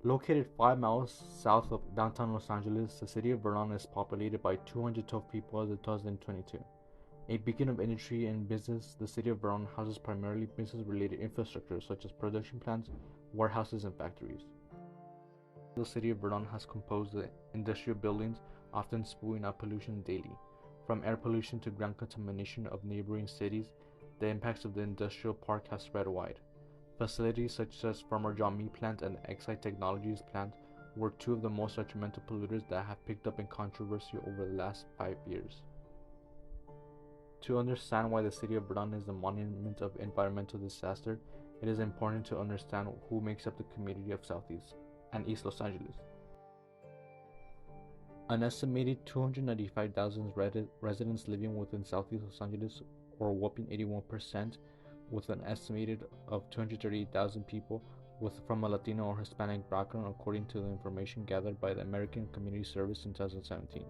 Located 5 miles south of downtown Los Angeles, the city of Vernon is populated by 212 people as of 2022. A beacon of industry and business, the city of Vernon houses primarily business-related infrastructure such as production plants, warehouses, and factories. The city of Vernon has composed the industrial buildings, often spewing out pollution daily. From air pollution to ground contamination of neighboring cities, the impacts of the industrial park have spread wide. Facilities such as Farmer John Meat Plant and the Excite Technologies Plant were two of the most detrimental polluters that have picked up in controversy over the last 5 years. To understand why the city of Vernon is a monument of environmental disaster, it is important to understand who makes up the community of Southeast and East Los Angeles. An estimated 295,000 residents living within Southeast Los Angeles, or a whopping 81%, with an estimated of 238,000 people from a Latino or Hispanic background, according to the information gathered by the American Community Service in 2017.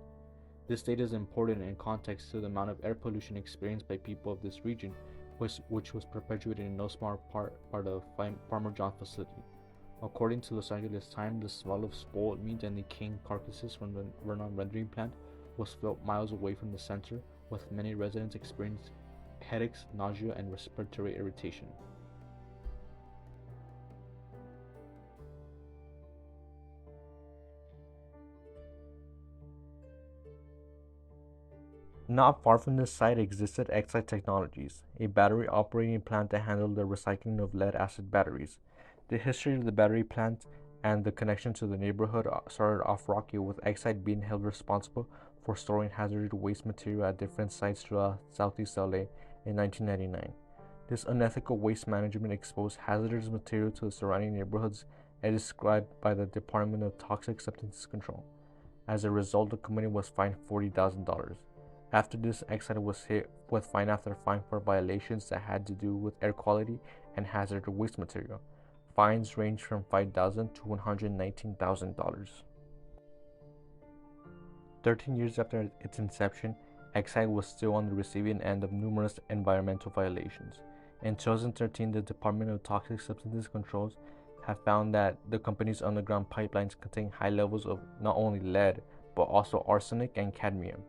This data is important in context to the amount of air pollution experienced by people of this region, which was perpetuated in no small part by the Farmer John facility. According to Los Angeles Times, the smell of spoiled meat and decaying carcasses from the Vernon rendering plant was felt miles away from the center, with many residents experiencing headaches, nausea, and respiratory irritation. Not far from this site existed Excite Technologies, a battery operating plant that handled the recycling of lead-acid batteries. The history of the battery plant and the connection to the neighborhood started off rocky, with Excite being held responsible for storing hazardous waste material at different sites throughout Southeast LA in 1999. This unethical waste management exposed hazardous material to the surrounding neighborhoods as described by the Department of Toxic Substances Control. As a result, the company was fined $40,000. After this, Excite was hit with fine after fine for violations that had to do with air quality and hazardous waste material. Fines ranged from $5,000 to $119,000. 13 years after its inception, Excite was still on the receiving end of numerous environmental violations. In 2013, the Department of Toxic Substances Controls have found that the company's underground pipelines contain high levels of not only lead, but also arsenic and cadmium.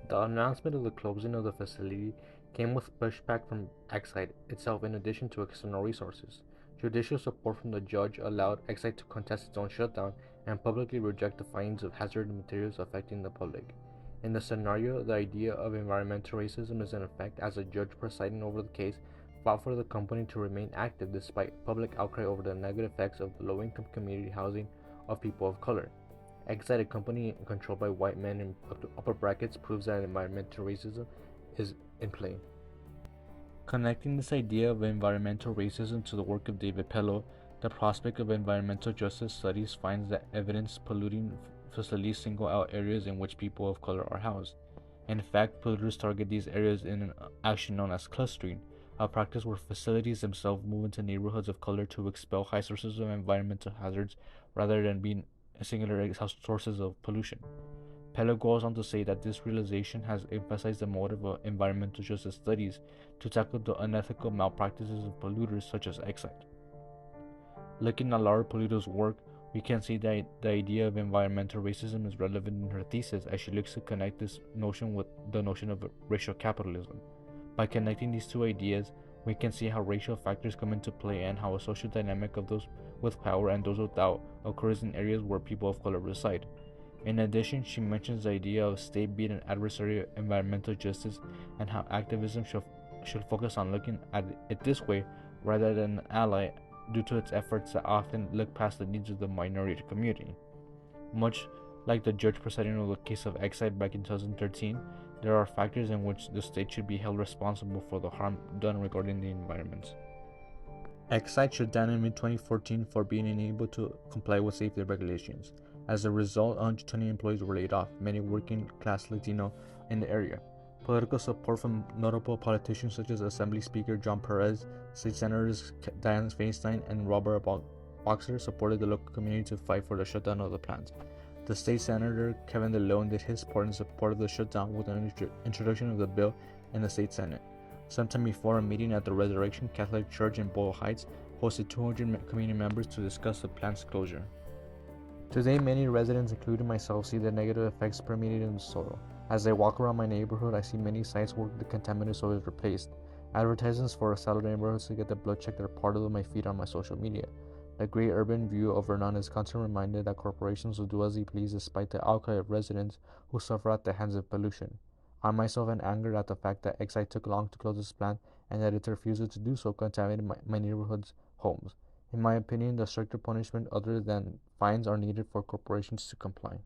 The announcement of the closing of the facility came with pushback from Excite itself in addition to external resources. Judicial support from the judge allowed Excite to contest its own shutdown and publicly reject the findings of hazardous materials affecting the public. In the scenario, the idea of environmental racism is in effect, as a judge presiding over the case fought for the company to remain active despite public outcry over the negative effects of the low-income community housing of people of color. Excite, a company controlled by white men in upper brackets, proves that environmental racism is in play. Connecting this idea of environmental racism to the work of David Pello, the prospect of environmental justice studies finds that evidence polluting facilities single out areas in which people of color are housed. In fact, polluters target these areas in an action known as clustering, a practice where facilities themselves move into neighborhoods of color to expel high sources of environmental hazards rather than being singular sources of pollution. Pello goes on to say that this realization has emphasized the motive of environmental justice studies to tackle the unethical malpractices of polluters such as Excite. Looking at Laura Polito's work, we can see that the idea of environmental racism is relevant in her thesis as she looks to connect this notion with the notion of racial capitalism. By connecting these two ideas, we can see how racial factors come into play and how a social dynamic of those with power and those without occurs in areas where people of color reside. In addition, she mentions the idea of state being an adversary of environmental justice and how activism should focus on looking at it this way rather than an ally, due to its efforts that often look past the needs of the minority community. Much like the judge presiding over the case of Excite back in 2013, there are factors in which the state should be held responsible for the harm done regarding the environment. Excite shut down in mid-2014 for being unable to comply with safety regulations. As a result, 120 employees were laid off, many working-class Latino in the area. Political support from notable politicians such as Assembly Speaker John Perez, State Senators Dianne Feinstein, and Robert Boxer supported the local community to fight for the shutdown of the plant. The State Senator Kevin DeLeon did his part in support of the shutdown with an introduction of the bill in the State Senate. Sometime before, a meeting at the Resurrection Catholic Church in Boyle Heights hosted 200 community members to discuss the plant's closure. Today, many residents, including myself, see the negative effects permeated in the soil. As I walk around my neighborhood, I see many sites where the contaminated soil is replaced. Advertisements for salad neighborhoods to get the blood checked are part of my feed on my social media. The great urban view of Vernon is constantly reminded that corporations will do as they please despite the outcry of residents who suffer at the hands of pollution. I myself am angered at the fact that Exide took long to close this plant and that its refusal to do so contaminated my neighborhood's homes. In my opinion, the stricter punishment other than fines are needed for corporations to comply.